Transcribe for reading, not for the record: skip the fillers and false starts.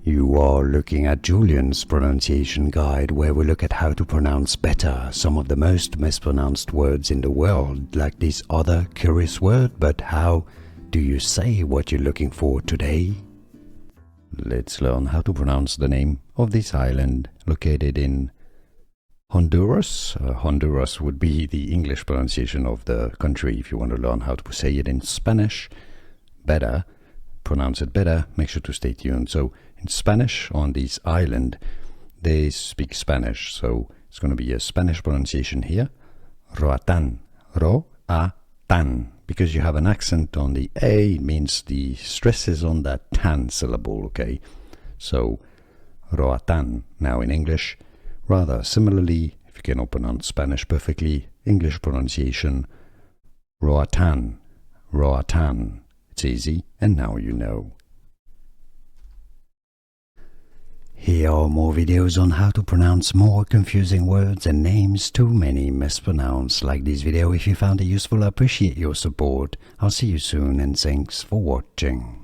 You are looking at Julian's pronunciation guide, where we look at how to pronounce better some of the most mispronounced words in the world, like this other curious word. But how do you say what you're looking for today? Let's learn how to pronounce the name of this island located in Honduras. Honduras would be the English pronunciation of the country. If you want to learn how to say it in Spanish better, pronounce it better, make sure to stay tuned. So in Spanish, on this island, they speak Spanish. So it's going to be a Spanish pronunciation here. Roatán. Roatán. Because you have an accent on the A, it means the stress is on that tan syllable, okay? So Roatán. Now in English, rather similarly, if you cannot pronounce Spanish perfectly, English pronunciation, Roatán. Roatán. It's easy, and now you know. Here are more videos on how to pronounce more confusing words and names too many mispronounced. Like this video if you found it useful. I appreciate your support. I'll see you soon, and thanks for watching.